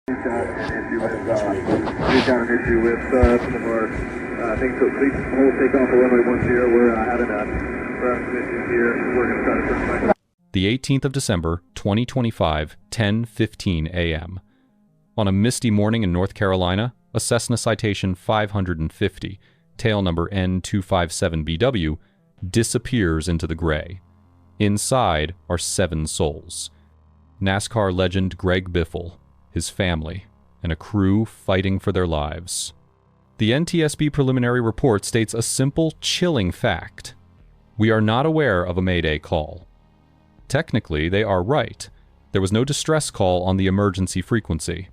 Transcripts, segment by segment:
We've got an issue with some of our things, so please hold takeoff for runway 10. We're having some issues here. We're going to try to turn back. The 18th of December, 2025, 10:15 a.m. On a misty morning in North Carolina, a Cessna Citation 550, tail number N257BW, disappears into the gray. Inside are 7 souls. NASCAR legend Greg Biffle, his family, and a crew fighting for their lives. The NTSB preliminary report states a simple, chilling fact. We are not aware of a Mayday call. Technically, they are right. There was no distress call on the emergency frequency.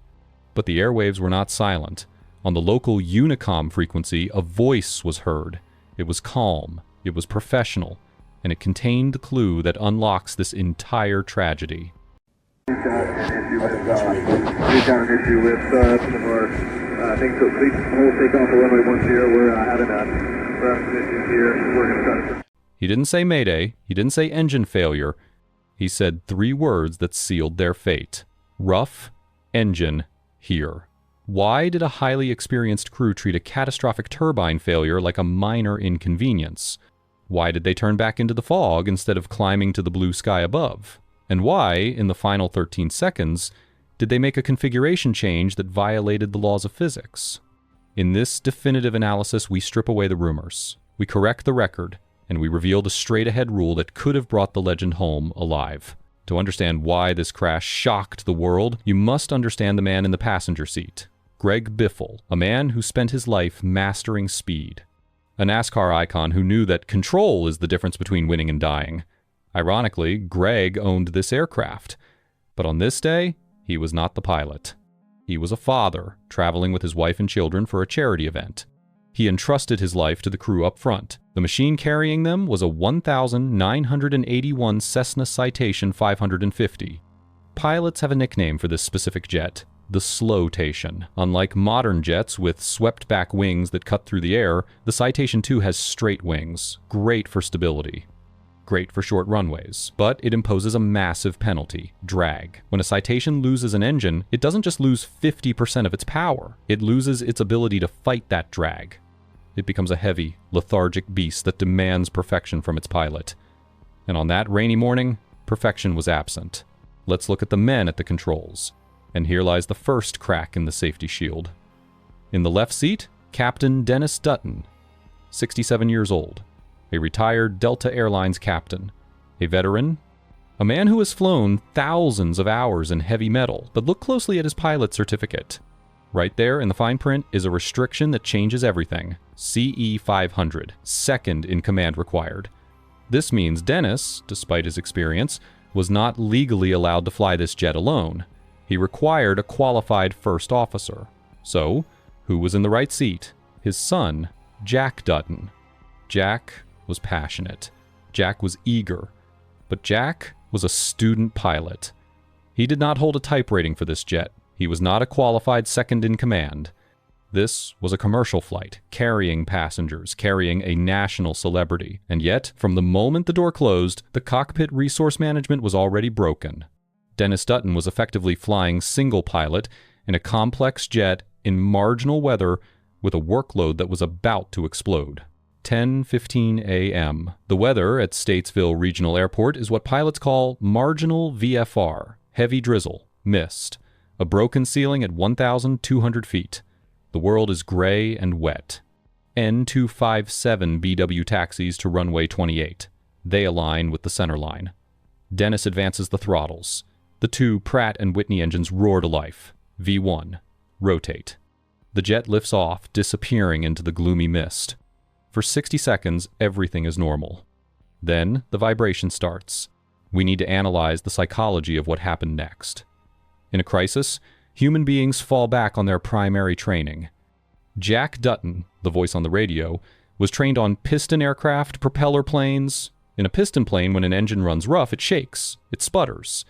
But the airwaves were not silent. On the local UNICOM frequency, a voice was heard. It was calm, it was professional, and it contained the clue that unlocks this entire tragedy. We've got an issue with some of our things, so please hold takeoff for runway 10. We're having some issues here. We're going to try to... He didn't say Mayday, he didn't say engine failure. He said 3 words that sealed their fate. Rough engine here. Why did a highly experienced crew treat a catastrophic turbine failure like a minor inconvenience? Why did they turn back into the fog instead of climbing to the blue sky above? And why, in the final 13 seconds, did they make a configuration change that violated the laws of physics? In this definitive analysis, we strip away the rumors, we correct the record, and we reveal the straight-ahead rule that could have brought the legend home alive. To understand why this crash shocked the world, you must understand the man in the passenger seat, Greg Biffle, a man who spent his life mastering speed. A NASCAR icon who knew that control is the difference between winning and dying. Ironically, Greg owned this aircraft, but on this day, he was not the pilot. He was a father, traveling with his wife and children for a charity event. He entrusted his life to the crew up front. The machine carrying them was a 1,981 Cessna Citation 550. Pilots have a nickname for this specific jet, the Slowtation. Unlike modern jets with swept-back wings that cut through the air, the Citation II has straight wings, great for stability. Great for short runways, but it imposes a massive penalty, drag. When a Citation loses an engine, it doesn't just lose 50% of its power, it loses its ability to fight that drag. It becomes a heavy, lethargic beast that demands perfection from its pilot. And on that rainy morning, perfection was absent. Let's look at the men at the controls. And here lies the first crack in the safety shield. In the left seat, Captain Dennis Dutton, 67 years old. A retired Delta Airlines captain, a veteran, a man who has flown thousands of hours in heavy metal, but look closely at his pilot certificate. Right there in the fine print is a restriction that changes everything. CE 500, second in command required. This means Dennis, despite his experience, was not legally allowed to fly this jet alone. He required a qualified first officer. So, who was in the right seat? His son, Jack Dutton. Jack was passionate. Jack was eager. But Jack was a student pilot. He did not hold a type rating for this jet. He was not a qualified second in command. This was a commercial flight, carrying passengers, carrying a national celebrity. And yet, from the moment the door closed, the cockpit resource management was already broken. Dennis Dutton was effectively flying single pilot in a complex jet in marginal weather with a workload that was about to explode. 10:15 a.m. The weather at Statesville Regional Airport is what pilots call marginal VFR, heavy drizzle, mist, a broken ceiling at 1,200 feet. The world is gray and wet. N257BW taxis to runway 28. They align with the center line. Dennis advances the throttles. The 2 Pratt & Whitney engines roar to life. V1. Rotate. The jet lifts off, disappearing into the gloomy mist. For 60 seconds, everything is normal. Then, the vibration starts. We need to analyze the psychology of what happened next. In a crisis, human beings fall back on their primary training. Jack Dutton, the voice on the radio, was trained on piston aircraft, propeller planes. In a piston plane, when an engine runs rough, it shakes, it sputters.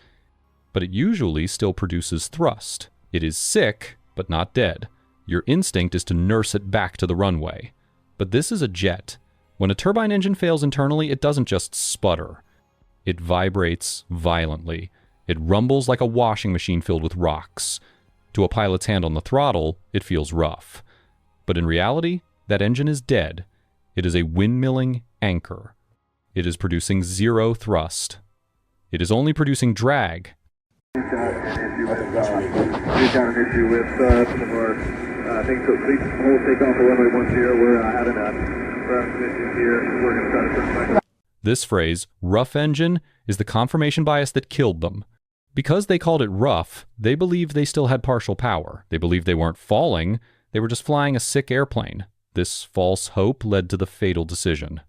But it usually still produces thrust. It is sick, but not dead. Your instinct is to nurse it back to the runway. But this is a jet. When a turbine engine fails internally, it doesn't just sputter. It vibrates violently. It rumbles like a washing machine filled with rocks. To a pilot's hand on the throttle, it feels rough. But in reality, that engine is dead. It is a windmilling anchor. It is producing zero thrust. It is only producing drag. We've got an issue with some of our things. So please hold takeoff for runway 10. We're having some issues here. We're going to try to turn back. This phrase, rough engine, is the confirmation bias that killed them. Because they called it rough, they believed they still had partial power. They believed they weren't falling, they were just flying a sick airplane. This false hope led to the fatal decision.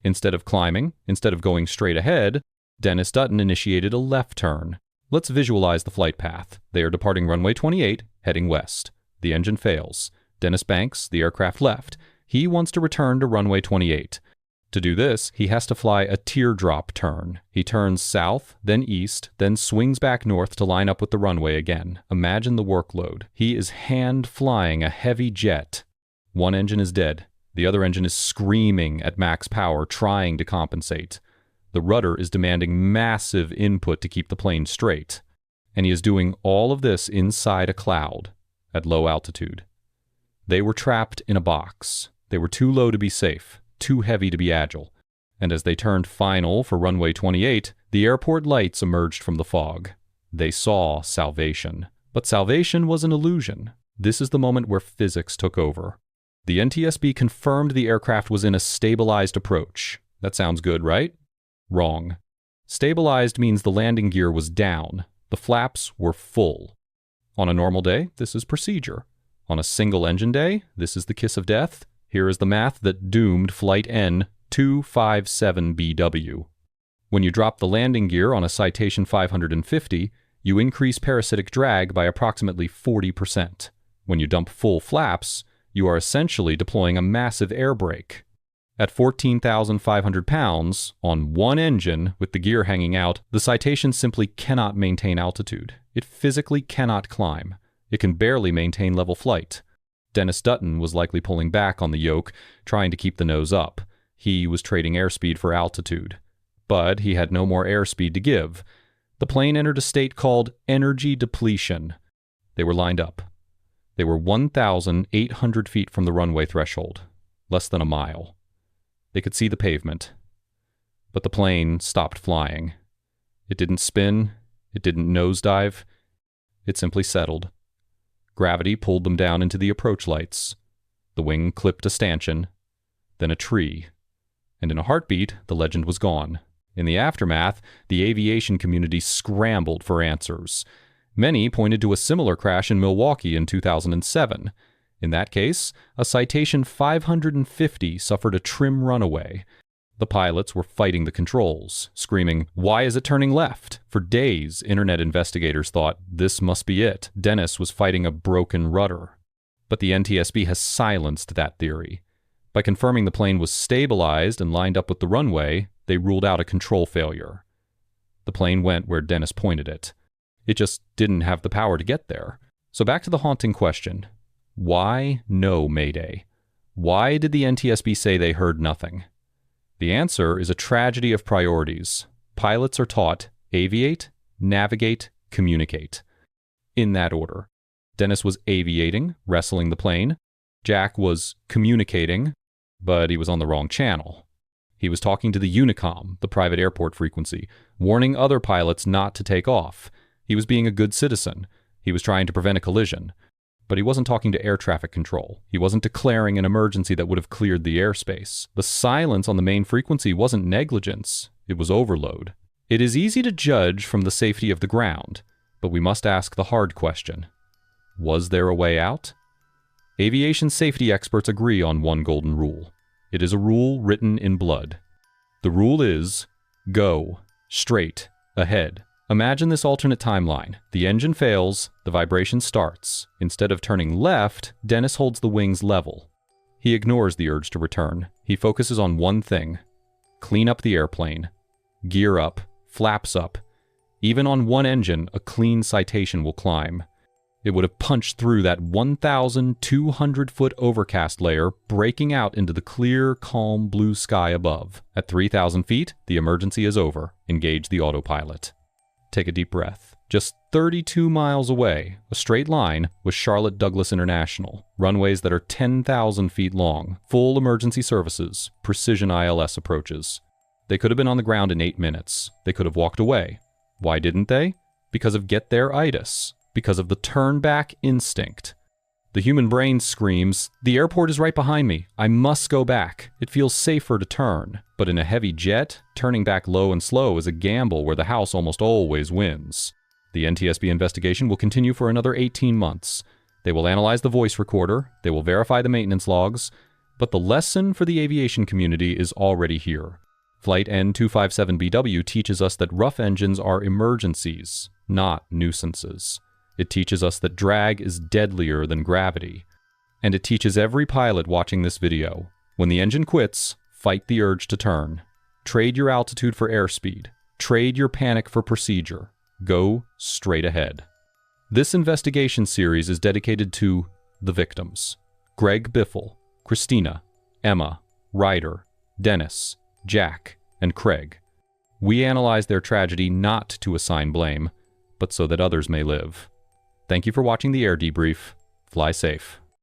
Instead of climbing, instead of going straight ahead, Dennis Dutton initiated a left turn. Let's visualize the flight path. They are departing runway 28, heading west. The engine fails. Dennis banks, the aircraft left. He wants to return to runway 28. To do this, he has to fly a teardrop turn. He turns south, then east, then swings back north to line up with the runway again. Imagine the workload. He is hand flying a heavy jet. One engine is dead. The other engine is screaming at max power, trying to compensate. The rudder is demanding massive input to keep the plane straight. And he is doing all of this inside a cloud, at low altitude. They were trapped in a box. They were too low to be safe, too heavy to be agile. And as they turned final for runway 28, the airport lights emerged from the fog. They saw salvation. But salvation was an illusion. This is the moment where physics took over. The NTSB confirmed the aircraft was in a stabilized approach. That sounds good, right? Wrong. Stabilized means the landing gear was down. The flaps were full. On a normal day, this is procedure. On a single engine day, this is the kiss of death. Here is the math that doomed Flight N257BW. When you drop the landing gear on a Citation 550, you increase parasitic drag by approximately 40%. When you dump full flaps, you are essentially deploying a massive air brake. At 14,500 pounds, on one engine with the gear hanging out, the Citation simply cannot maintain altitude. It physically cannot climb. It can barely maintain level flight. Dennis Dutton was likely pulling back on the yoke, trying to keep the nose up. He was trading airspeed for altitude. But he had no more airspeed to give. The plane entered a state called energy depletion. They were lined up. They were 1,800 feet from the runway threshold, less than a mile. They could see the pavement. But the plane stopped flying. It didn't spin. It didn't nosedive. It simply settled. Gravity pulled them down into the approach lights. The wing clipped a stanchion, then a tree. And in a heartbeat, the legend was gone. In the aftermath, the aviation community scrambled for answers. Many pointed to a similar crash in Milwaukee in 2007. In that case, a Citation 550 suffered a trim runaway. The pilots were fighting the controls, screaming, "Why is it turning left?" For days, internet investigators thought, this must be it. Dennis was fighting a broken rudder. But the NTSB has silenced that theory. By confirming the plane was stabilized and lined up with the runway, they ruled out a control failure. The plane went where Dennis pointed it. It just didn't have the power to get there. So back to the haunting question. Why no Mayday? Why did the NTSB say they heard nothing? The answer is a tragedy of priorities. Pilots are taught aviate, navigate, communicate. In that order. Dennis was aviating, wrestling the plane. Jack was communicating, but he was on the wrong channel. He was talking to the UNICOM, the private airport frequency, warning other pilots not to take off. He was being a good citizen. He was trying to prevent a collision. But he wasn't talking to air traffic control. He wasn't declaring an emergency that would have cleared the airspace. The silence on the main frequency wasn't negligence. It was overload. It is easy to judge from the safety of the ground, but we must ask the hard question. Was there a way out? Aviation safety experts agree on one golden rule. It is a rule written in blood. The rule is, go, straight, ahead. Imagine this alternate timeline. The engine fails, the vibration starts. Instead of turning left, Dennis holds the wings level. He ignores the urge to return. He focuses on one thing. Clean up the airplane. Gear up, flaps up. Even on one engine, a clean Citation will climb. It would have punched through that 1,200-foot overcast layer, breaking out into the clear, calm blue sky above. At 3,000 feet, the emergency is over. Engage the autopilot. Take a deep breath. Just 32 miles away, a straight line, was Charlotte Douglas International, runways that are 10,000 feet long, full emergency services, precision ILS approaches. They could have been on the ground in 8 minutes. They could have walked away. Why didn't they? Because of get there-itis, because of the turn-back instinct. The human brain screams, "The airport is right behind me. I must go back. It feels safer to turn." But in a heavy jet, turning back low and slow is a gamble where the house almost always wins. The NTSB investigation will continue for another 18 months. They will analyze the voice recorder, they will verify the maintenance logs, but the lesson for the aviation community is already here. Flight N257BW teaches us that rough engines are emergencies, not nuisances. It teaches us that drag is deadlier than gravity. And it teaches every pilot watching this video, when the engine quits, fight the urge to turn. Trade your altitude for airspeed. Trade your panic for procedure. Go straight ahead. This investigation series is dedicated to the victims: Greg Biffle, Christina, Emma, Ryder, Dennis, Jack, and Craig. We analyze their tragedy not to assign blame, but so that others may live. Thank you for watching the Air Debrief. Fly safe.